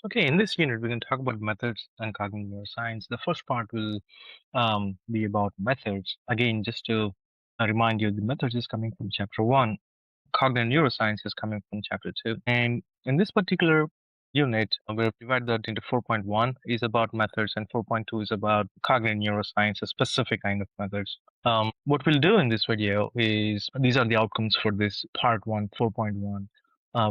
Okay, in this unit, we're going to talk about methods and cognitive neuroscience. The first part will be about methods. Again, just to remind you, the methods is coming from chapter one, cognitive neuroscience is coming from chapter two. And in this particular unit, we'll divide that into 4.1 is about methods, and 4.2 is about cognitive neuroscience, a specific kind of methods. What we'll do in this video is these are the outcomes for this part one, 4.1.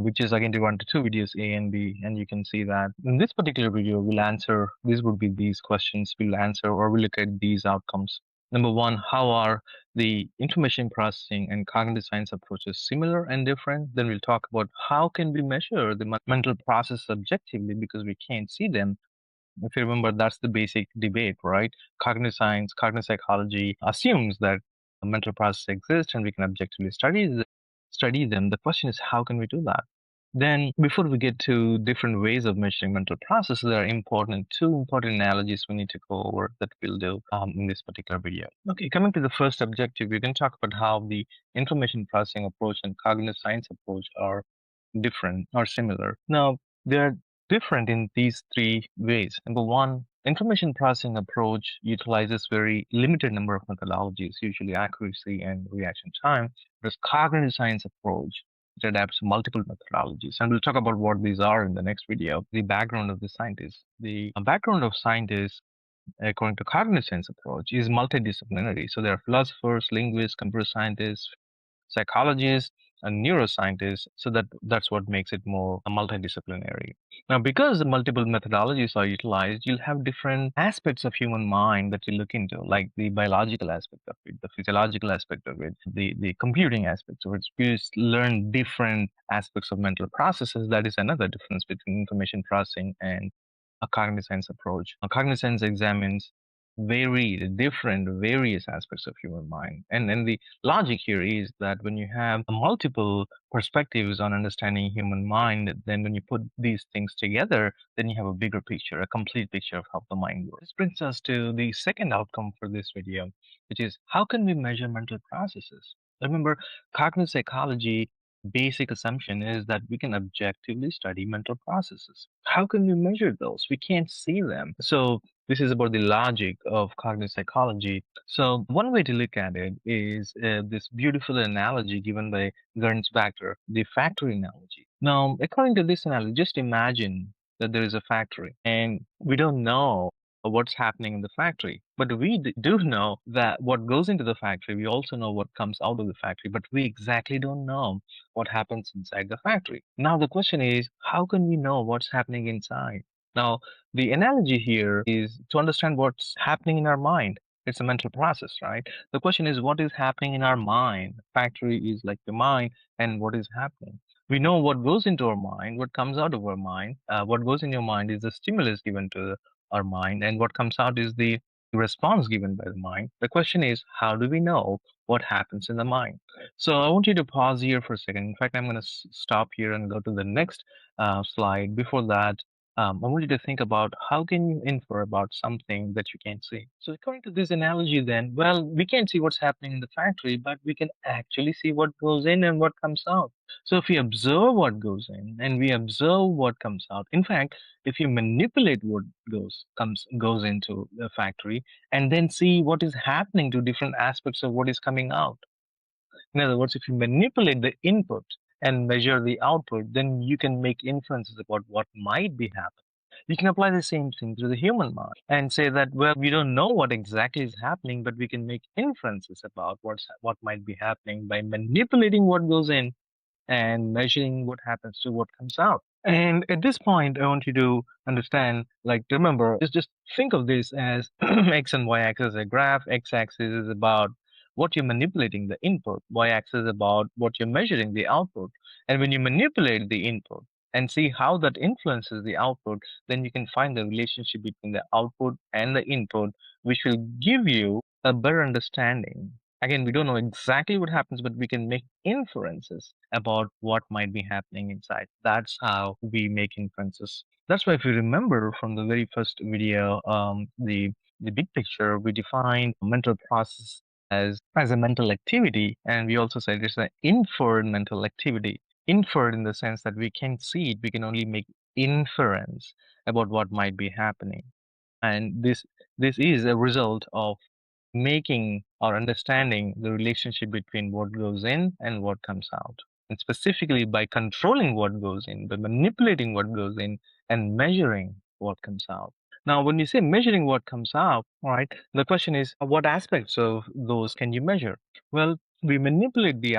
Which is again divided into two videos, A and B, and you can see that in this particular video, we'll answer, these would be these questions we'll answer, or we'll look at these outcomes. Number one, how are the information processing and cognitive science approaches similar and different? Then we'll talk about how can we measure the mental process subjectively because we can't see them. If you remember, that's the basic debate, right? Cognitive science, cognitive psychology assumes that a mental process exists and we can objectively study them. The question is, how can we do that? Then, before we get to different ways of measuring mental processes, there are two important analogies we need to go over that we'll do in this particular video. Okay, coming to the first objective, we're going to talk about how the information processing approach and cognitive science approach are different or similar. Now, they're different in these three ways. Number one, information processing approach utilizes very limited number of methodologies, usually accuracy and reaction time, whereas cognitive science approach it adapts multiple methodologies. And we'll talk about what these are in the next video. The background of the scientists. The background of scientists, according to cognitive science approach, is multidisciplinary. So there are philosophers, linguists, computer scientists, psychologists, and neuroscientists. So that's what makes it more multidisciplinary. Now, because the multiple methodologies are utilized, you'll have different aspects of human mind that you look into, like the biological aspect of it, the physiological aspect of it, the computing aspects of it. You just learn different aspects of mental processes. That is another difference between information processing and a cognitive science approach. A cognitive science examines various aspects of human mind. And the logic here is that when you have multiple perspectives on understanding human mind, then when you put these things together, then you have a bigger picture, a complete picture of how the mind works. This brings us to the second outcome for this video, which is how can we measure mental processes? Remember, cognitive psychology basic assumption is that we can objectively study mental processes. How can we measure those? We can't see them. So this is about the logic of cognitive psychology. So one way to look at it is this beautiful analogy given by Gernsbacher, the factory analogy. Now, according to this analogy, just imagine that there is a factory and we don't know what's happening in the factory, but we do know that what goes into the factory, we also know what comes out of the factory, but we exactly don't know what happens inside the factory. Now, the question is, how can we know what's happening inside? Now, the analogy here is to understand what's happening in our mind. It's a mental process, right? The question is, what is happening in our mind? Factory is like the mind, and what is happening? We know what goes into our mind, what comes out of our mind. What goes in your mind is the stimulus given to our mind, and what comes out is the response given by the mind. The question is, how do we know what happens in the mind? So I want you to pause here for a second. In fact, I'm going to stop here and go to the next slide. Before that, I want you to think about how can you infer about something that you can't see. So according to this analogy then, well, we can't see what's happening in the factory, but we can actually see what goes in and what comes out. So if we observe what goes in and we observe what comes out, in fact, if you manipulate what goes into the factory and then see what is happening to different aspects of what is coming out. In other words, if you manipulate the input and measure the output, then you can make inferences about what might be happening. You can apply the same thing to the human mind and say that, well, we don't know what exactly is happening, but we can make inferences about what might be happening by manipulating what goes in and measuring what happens to what comes out. And at this point, I want you to understand, like, remember, just think of this as x and y axis as a graph. X axis is about what you're manipulating, the input. Y axis is about what you're measuring, the output. And when you manipulate the input and see how that influences the output, then you can find the relationship between the output and the input, which will give you a better understanding. Again, we don't know exactly what happens, but we can make inferences about what might be happening inside. That's how we make inferences. That's why, if you remember from the very first video, the big picture, we defined mental process as a mental activity, and we also said it's an inferred mental activity. Inferred in the sense that we can't see it, we can only make inference about what might be happening. And this is a result of making or understanding the relationship between what goes in and what comes out. And specifically by controlling what goes in, by manipulating what goes in and measuring what comes out. Now, when you say measuring what comes out, all right, the question is what aspects of those can you measure? Well, we manipulate the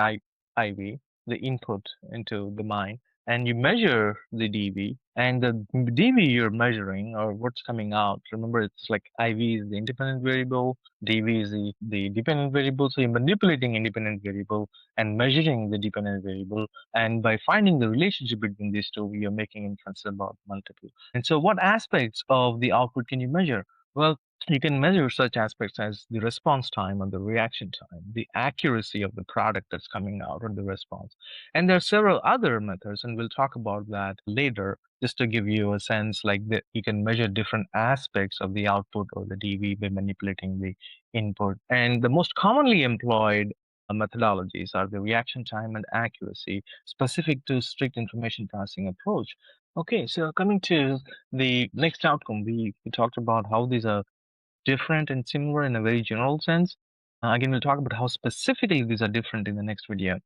IV, the input into the mind, and you measure the dV, and the dV you're measuring or what's coming out. Remember, it's like IV is the independent variable, dV is the dependent variable. So you're manipulating independent variable and measuring the dependent variable. And by finding the relationship between these two, you're making inference about multiple. And so what aspects of the output can you measure? Well, you can measure such aspects as the response time or the reaction time, the accuracy of the product that's coming out or the response. And there are several other methods, and we'll talk about that later, just to give you a sense like that you can measure different aspects of the output or the DV by manipulating the input. And the most commonly employed methodologies are the reaction time and accuracy specific to strict information processing approach. Okay, so coming to the next outcome, we talked about how these are different and similar in a very general sense. Again, we'll talk about how specifically these are different in the next video.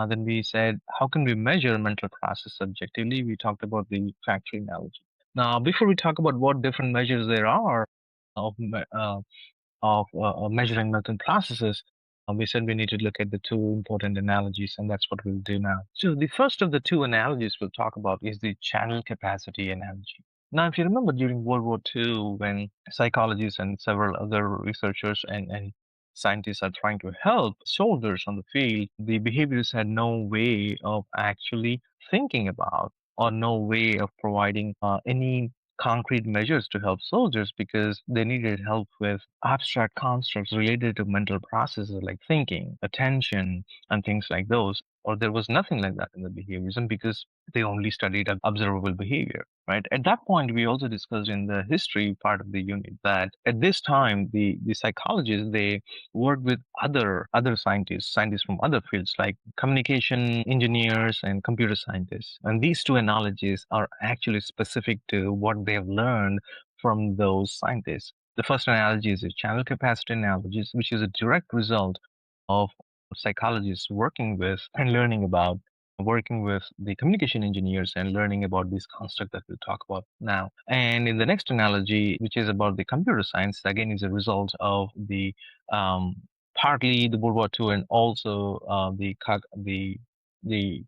Then we said, how can we measure mental process subjectively? We talked about the factory analogy. Now, before we talk about what different measures there are of measuring mental processes, we said we need to look at the two important analogies, and that's what we'll do now. So the first of the two analogies we'll talk about is the channel capacity analogy. Now, if you remember during World War II, when psychologists and several other researchers and scientists are trying to help soldiers on the field, the behaviorists had no way of actually thinking about or no way of providing any concrete measures to help soldiers because they needed help with abstract constructs related to mental processes like thinking, attention, and things like those. Or there was nothing like that in the behaviorism because they only studied observable behavior, right? At that point, we also discussed in the history part of the unit that at this time, the psychologists, they worked with other scientists from other fields like communication engineers and computer scientists. And these two analogies are actually specific to what they have learned from those scientists. The first analogy is a channel capacity analogy, which is a direct result of psychologists working with and learning about working with the communication engineers and learning about this construct that we'll talk about now. And in the next analogy, which is about the computer science, again is a result of the um, partly the World War II and also the the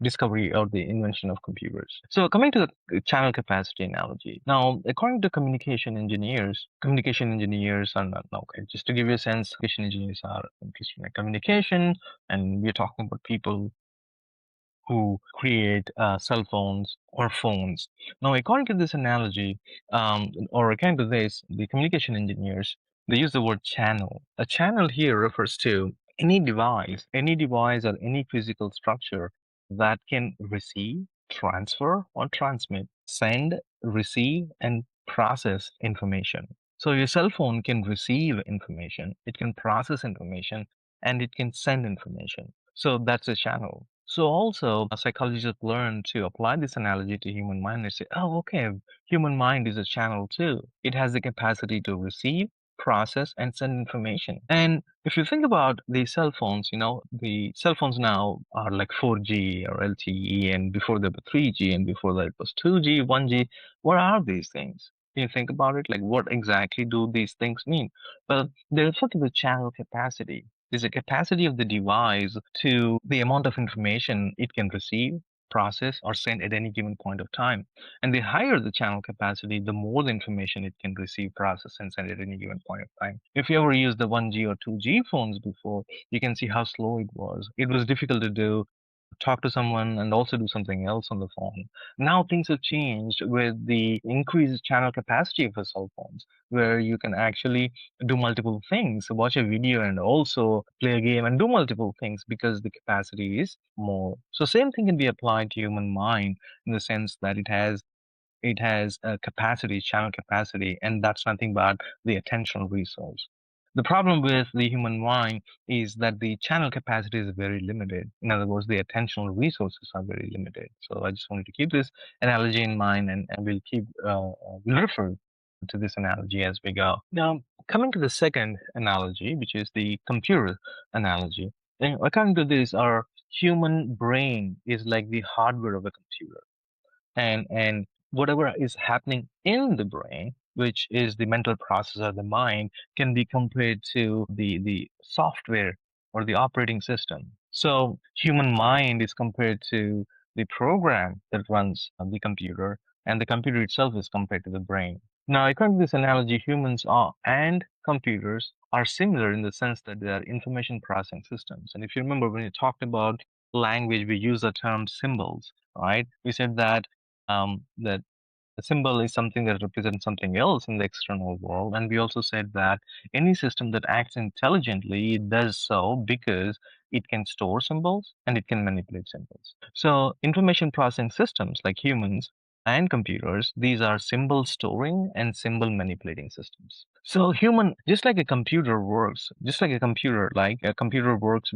discovery or the invention of computers. So coming to the channel capacity analogy. Now, according to communication engineers are not okay. Just to give you a sense, communication engineers are interested in communication, and we're talking about people who create cell phones or phones. Now, according to this analogy, or according to this, the communication engineers, they use the word channel. A channel here refers to any device or any physical structure that can receive, transfer, or transmit, send, receive, and process information. So your cell phone can receive information, it can process information, and it can send information. So that's a channel. So also, psychologists have learned to apply this analogy to human mind and say, oh, okay, human mind is a channel too. It has the capacity to receive, process, and send information. And if you think about the cell phones, the cell phones now are like 4G or LTE, and before they were 3G, and before that it was 2G, 1G. What are these things? Can you think about it? Like, what exactly do these things mean? Well, they refer to the channel capacity. Is the capacity of the device to the amount of information it can receive, process, or send at any given point of time. And the higher the channel capacity, the more the information it can receive, process, and send at any given point of time. If you ever used the 1G or 2G phones before, you can see how slow it was. It was difficult to do talk to someone and also do something else on the phone. Now things have changed with the increased channel capacity of the cell phones, where you can actually do multiple things, watch a video and also play a game and do multiple things because the capacity is more. So same thing can be applied to human mind in the sense that it has a capacity, channel capacity, and that's nothing but the attentional resource. The problem with the human mind is that the channel capacity is very limited. In other words, the attentional resources are very limited. So I just wanted to keep this analogy in mind, and we'll refer to this analogy as we go. Now, coming to the second analogy, which is the computer analogy, and according to this, our human brain is like the hardware of a computer, and whatever is happening in the brain, which is the mental process of the mind, can be compared to the software or the operating system. So human mind is compared to the program that runs the computer, and the computer itself is compared to the brain. Now, according to this analogy, humans are and computers are similar in the sense that they are information processing systems. And if you remember, when you talked about language, we use the term symbols, right? We said that a symbol is something that represents something else in the external world. And we also said that any system that acts intelligently does so because it can store symbols and it can manipulate symbols. So information processing systems like humans and computers, these are symbol storing and symbol manipulating systems. So human, just like a computer works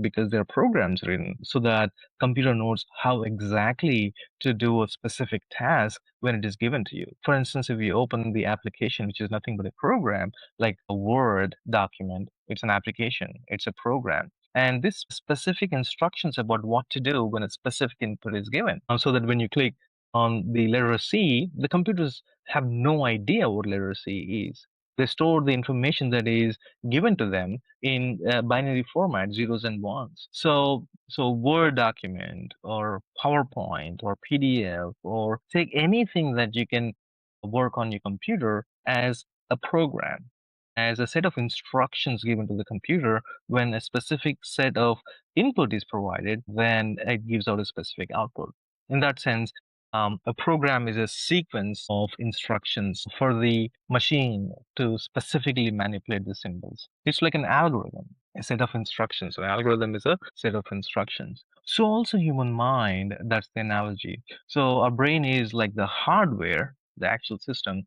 because there are programs written so that computer knows how exactly to do a specific task when it is given to you. For instance, if you open the application, which is nothing but a program, like a Word document, it's an application, it's a program. And this specific instructions about what to do when a specific input is given. So that when you click on the letter C, the computers have no idea what letter C is. They store the information that is given to them in binary format, zeros and ones. So Word document or PowerPoint or PDF or take anything that you can work on your computer as a program, as a set of instructions given to the computer. When a specific set of input is provided, then it gives out a specific output. In that sense, a program is a sequence of instructions for the machine to specifically manipulate the symbols. It's like an algorithm, a set of instructions. An algorithm is a set of instructions. So also human mind, that's the analogy. So our brain is like the hardware, the actual system,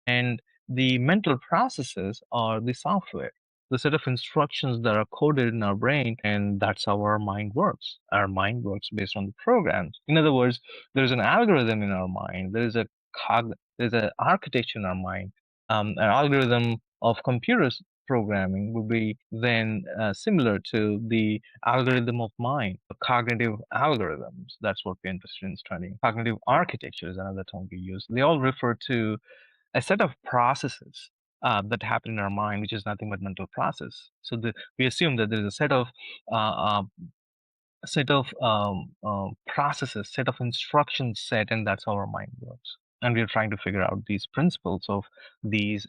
and the mental processes are the software, the set of instructions that are coded in our brain, and that's how our mind works. Our mind works based on the programs. In other words, there's an algorithm in our mind. There's an architecture in our mind. An algorithm of computers programming would be then similar to the algorithm of mind, cognitive algorithms. That's what we're interested in studying. Cognitive architecture is another term we use. They all refer to a set of processes that happen in our mind, which is nothing but mental process. So we assume that there's uh, uh, processes, set of instructions set, and that's how our mind works. And we're trying to figure out these principles of these.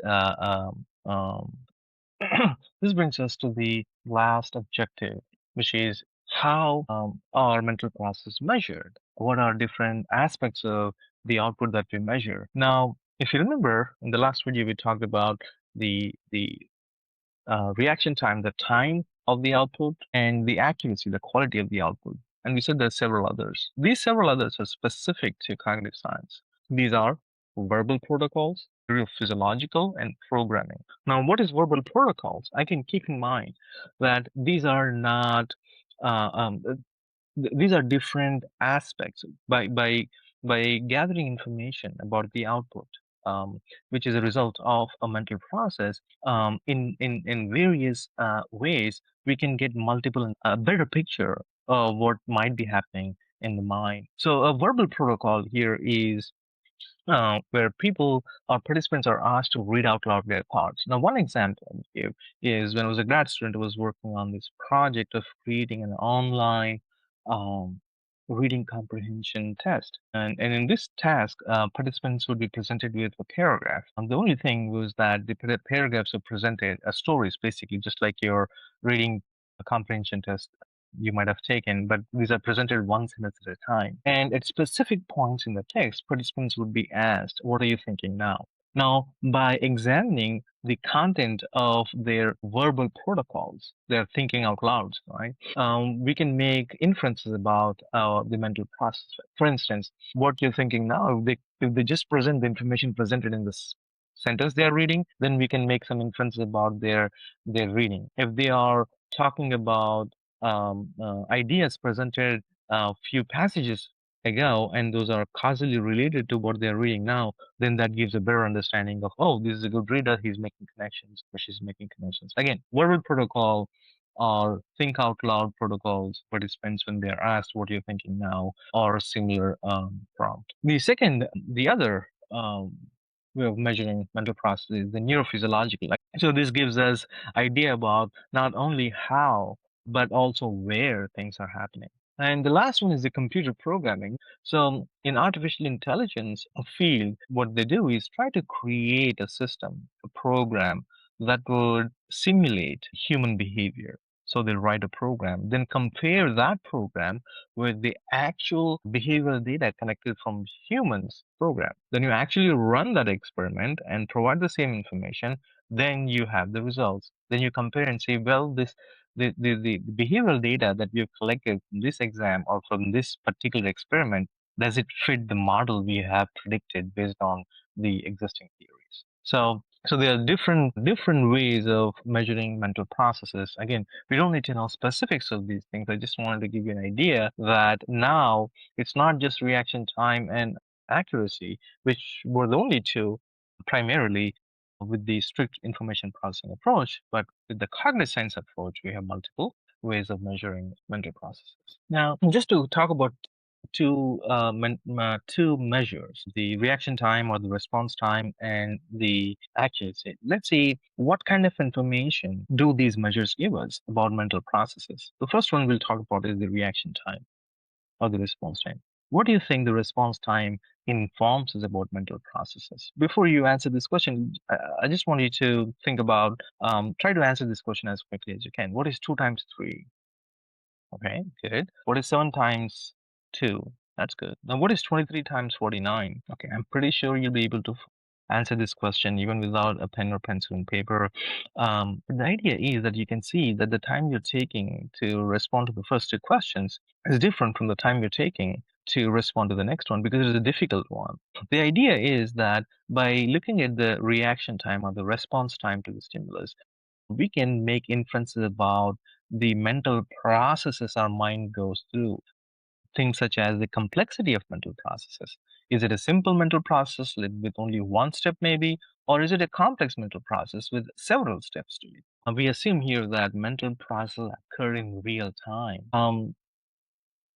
This brings us to the last objective, which is how are mental processes measured? What are different aspects of the output that we measure? Now, if you remember, in the last video, we talked about the reaction time, the time of the output, and the accuracy, the quality of the output. And we said there's several others. These several others are specific to cognitive science. These are verbal protocols, physiological, and programming. Now, what is verbal protocols? I can keep in mind that these are not uh, um, these are different aspects by gathering information about the output, which is a result of a mental process. In various ways, we can get multiple better picture of what might be happening in the mind. So a verbal protocol here is where people or participants are asked to read out loud their thoughts. Now, one example I'll give is when I was a grad student, I was working on this project of creating an online um, reading comprehension test. And in this task, participants would be presented with a paragraph. And the only thing was that the paragraphs are presented as stories, basically, just like your reading comprehension test you might have taken, but these are presented one sentence at a time. And at specific points in the text, participants would be asked, what are you thinking now? Now, by examining the content of their verbal protocols, their thinking out loud, right? We can make inferences about the mental process. For instance, what you're thinking now, if they just present the information presented in this sentence they are reading, then we can make some inference about their reading. If they are talking about ideas presented a few passages ago, and those are causally related to what they're reading now, then that gives a better understanding of, oh, this is a good reader, he's making connections, or she's making connections. Again, verbal protocol or think out loud protocols, participants when they're asked what you're thinking now, or similar prompt. The other way of measuring mental process is the neurophysiological. So this gives us idea about not only how, but also where things are happening. And the last one is the computer programming. So in artificial intelligence field, what they do is try to create a system, a program that would simulate human behavior. So they write a program, then compare that program with the actual behavioral data collected from humans program. Then you actually run that experiment and provide the same information, then you have the results. Then you compare and say, well, the behavioral data that we have collected from this exam or from this particular experiment, does it fit the model we have predicted based on the existing theories? So there are different ways of measuring mental processes. Again, we don't need to know specifics of these things. I just wanted to give you an idea that now it's not just reaction time and accuracy, which were the only two primarily with the strict information processing approach, but with the cognitive science approach, we have multiple ways of measuring mental processes. Now, just to talk about two measures, the reaction time or the response time and the accuracy. Let's see what kind of information do these measures give us about mental processes. The first one we'll talk about is the reaction time or the response time. What do you think the response time informs us about mental processes? Before you answer this question, I just want you to think about, try to answer this question as quickly as you can. What is 2 times 3? Okay, good. What is 7 times 2? That's good. Now, what is 23 times 49? Okay, I'm pretty sure you'll be able to answer this question even without a pen or pencil and paper. The idea is that you can see that the time you're taking to respond to the first two questions is different from the time you're taking to respond to the next one because it's a difficult one. The idea is that by looking at the reaction time or the response time to the stimulus, we can make inferences about the mental processes our mind goes through. Things such as the complexity of mental processes. Is it a simple mental process with only one step, maybe? Or is it a complex mental process with several steps to it? We assume here that mental processes occur in real time.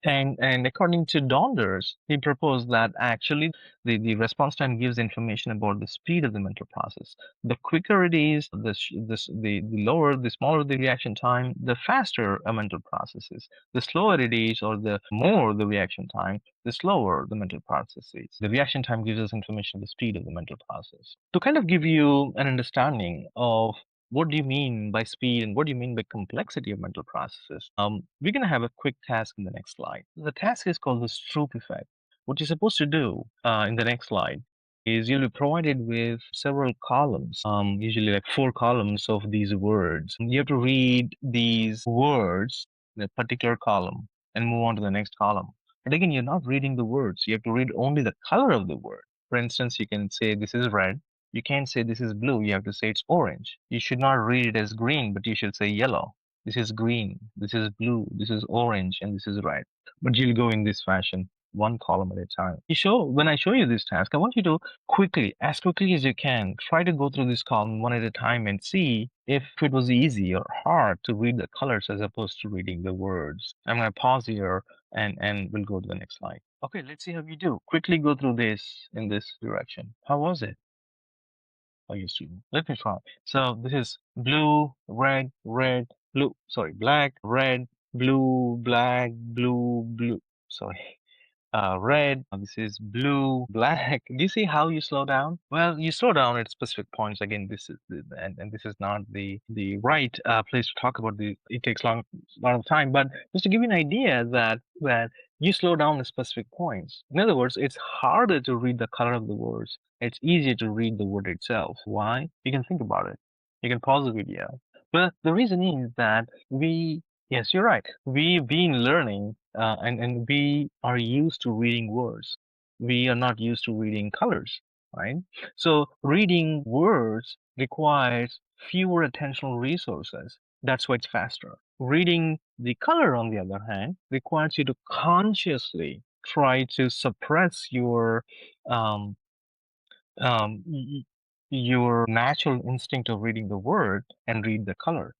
And according to Donders, he proposed that actually the response time gives information about the speed of the mental process. The quicker it is, the lower, the smaller the reaction time, the faster a mental process is. The slower it is, or the more the reaction time, the slower the mental process is. The reaction time gives us information of the speed of the mental process. To kind of give you an understanding of what do you mean by speed and what do you mean by complexity of mental processes? We're going to have a quick task in the next slide. The task is called the Stroop effect. What you're supposed to do in the next slide is you'll be provided with several columns, usually like 4 columns of these words. You have to read these words in a particular column and move on to the next column. But again, you're not reading the words. You have to read only the color of the word. For instance, you can say this is red. You can't say this is blue, you have to say it's orange. You should not read it as green, but you should say yellow. This is green, this is blue, this is orange, and this is red. But you'll go in this fashion, one column at a time. When I show you this task, I want you to quickly, as quickly as you can, try to go through this column one at a time and see if it was easy or hard to read the colors as opposed to reading the words. I'm going to pause here and we'll go to the next slide. Okay, let's see how you do. Quickly go through this in this direction. How was it? I used to. Let me try. So this is blue, red, red, blue. Sorry, black, red, blue, black, blue, blue. Sorry, red. This is blue, black. Do you see how you slow down? Well, you slow down at specific points. Again, this is and this is not the right place to talk about the. It takes lot of time, but just to give you an idea that you slow down at specific points. In other words, it's harder to read the color of the words. It's easier to read the word itself. Why? You can think about it. You can pause the video. But the reason is that yes, you're right. We've been learning and we are used to reading words. We are not used to reading colors. right? So reading words requires fewer attentional resources. That's why it's faster. Reading the color, on the other hand, requires you to consciously try to suppress um, your natural instinct of reading the word and read the color.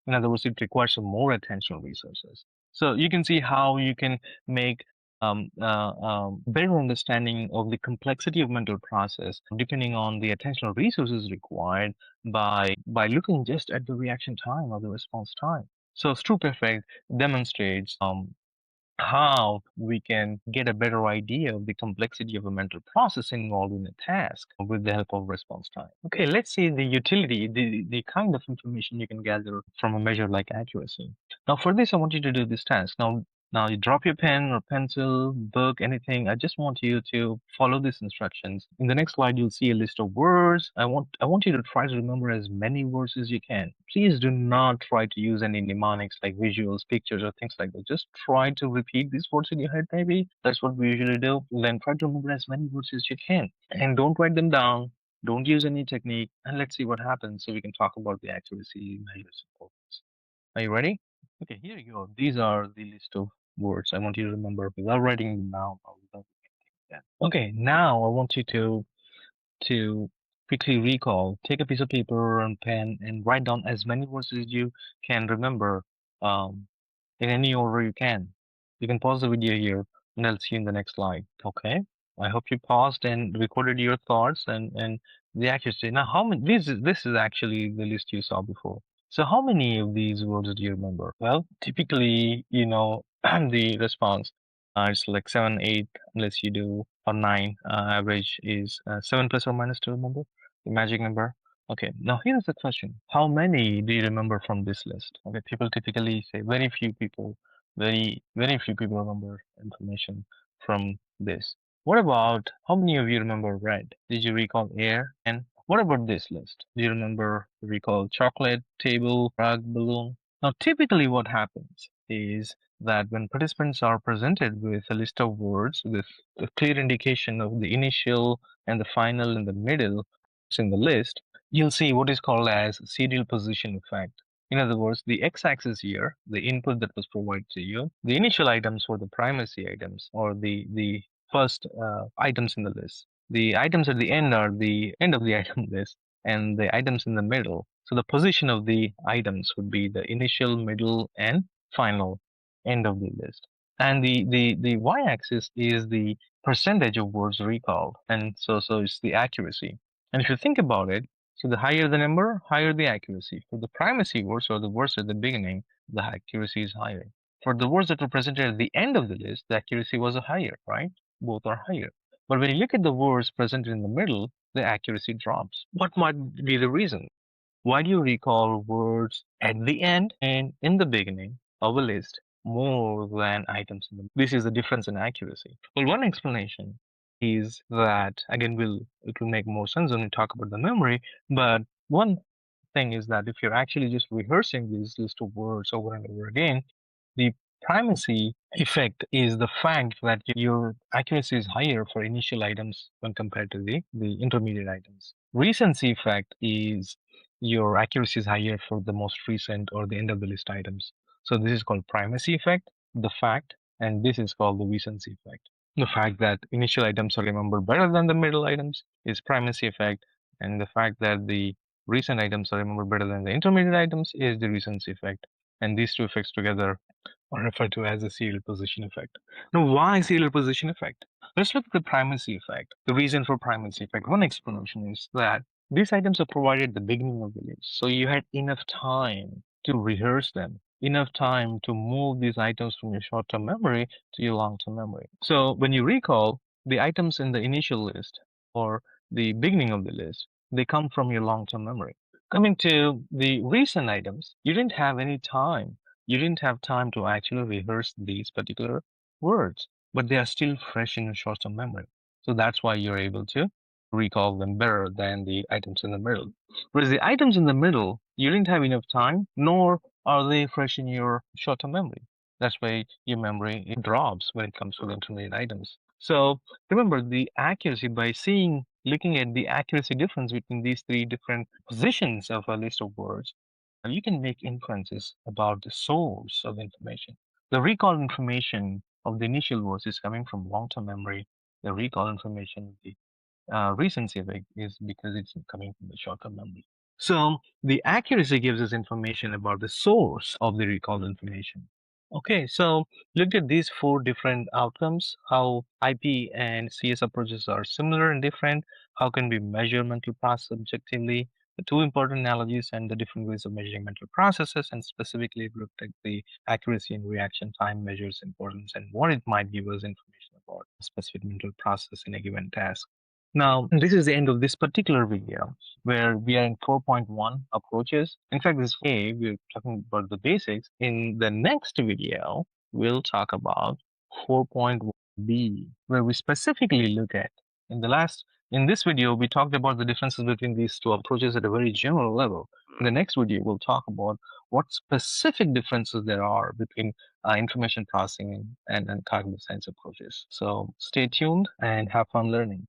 In other words, it requires some more attentional resources. So you can see how you can make better understanding of the complexity of mental process depending on the attentional resources required by looking just at the reaction time or the response time. So Stroop effect demonstrates how we can get a better idea of the complexity of a mental process involved in a task with the help of response time. Okay, let's see the utility, the kind of information you can gather from a measure like accuracy. Now, for this, I want you to do this task. Now you drop your pen or pencil, book, anything. I just want you to follow these instructions. In the next slide, you'll see a list of words. I want you to try to remember as many words as you can. Please do not try to use any mnemonics like visuals, pictures, or things like that. Just try to repeat these words in your head, maybe. That's what we usually do. Then try to remember as many words as you can. And don't write them down. Don't use any technique. And let's see what happens so we can talk about the accuracy measures. Are you ready? Okay, here you go. These are the list of words I want you to remember without writing them down or without yeah. Okay, now I want you to quickly recall. Take a piece of paper and pen and write down as many words as you can remember um, in any order you can. You can pause the video here and I'll see you in the next slide. Okay. I hope you paused and recorded your thoughts and the accuracy. Now, how many? This is actually the list you saw before. So, how many of these words do you remember? Well, typically, the response is like 7, 8, unless you do or 9. Average is 7 plus or minus 2. Remember the magic number. Okay, now here's the question. How many do you remember from this list? Okay, people typically say very few people, very few people remember information from this. What about how many of you remember red? Did you recall air? And what about this list? Do you recall chocolate, table, rug, balloon? Now, typically what happens is that when participants are presented with a list of words with a clear indication of the initial and the final and the middle in the list, you'll see what is called as serial position effect. In other words, the x-axis here, the input that was provided to you, the initial items were the primacy items or the first items in the list. The items at the end are the end of the item list, and the items in the middle. So the position of the items would be the initial, middle, and final end of the list. And the y-axis is the percentage of words recalled, and so it's the accuracy. And if you think about it, so the higher the number, higher the accuracy. For the primacy words or the words at the beginning, the accuracy is higher. For the words that were presented at the end of the list, the accuracy was higher, right? Both are higher. But when you look at the words presented in the middle, the accuracy drops. What might be the reason? Why do you recall words at the end and in the beginning of a list more than items in the This is the difference in accuracy. Well, one explanation is that again it will make more sense when we talk about the memory, but one thing is that if you're actually just rehearsing these list of words over and over again, the primacy effect is the fact that your accuracy is higher for initial items when compared to the intermediate items. Recency effect is your accuracy is higher for the most recent or the end of the list items. So this is called primacy effect, the fact, and this is called the recency effect. The fact that initial items are remembered better than the middle items is primacy effect, and the fact that the recent items are remembered better than the intermediate items is the recency effect. And these two effects together are referred to as the serial position effect. Now, why serial position effect? Let's look at the primacy effect. The reason for primacy effect, one explanation is that these items are provided at the beginning of the list. So you had enough time to rehearse them, enough time to move these items from your short-term memory to your long-term memory. So when you recall the items in the initial list or the beginning of the list, they come from your long-term memory. Coming to the recent items, you didn't have any time. You didn't have time to actually rehearse these particular words, but they are still fresh in your short-term memory. So that's why you're able to recall them better than the items in the middle. Whereas the items in the middle, you didn't have enough time, nor are they fresh in your short-term memory. That's why your memory it drops when it comes to the intermediate items. So remember the accuracy by looking at the accuracy difference between these three different positions of a list of words, you can make inferences about the source of information. The recall information of the initial words is coming from long-term memory. The recall information, the recency effect is because it's coming from the short-term memory. So the accuracy gives us information about the source of the recalled information. Okay, so look at these four different outcomes, how IP and CS approaches are similar and different. How can we measure mental process objectively? The two important analogies and the different ways of measuring mental processes, and specifically it looked at the accuracy and reaction time measures importance and what it might give us information about a specific mental process in a given task. Now, this is the end of this particular video where we are in 4.1 approaches. In fact, this we're talking about the basics. In the next video, we'll talk about 4.1b, where we specifically look at in this video, we talked about the differences between these two approaches at a very general level. In the next video, we'll talk about what specific differences there are between information processing and cognitive science approaches. So stay tuned and have fun learning.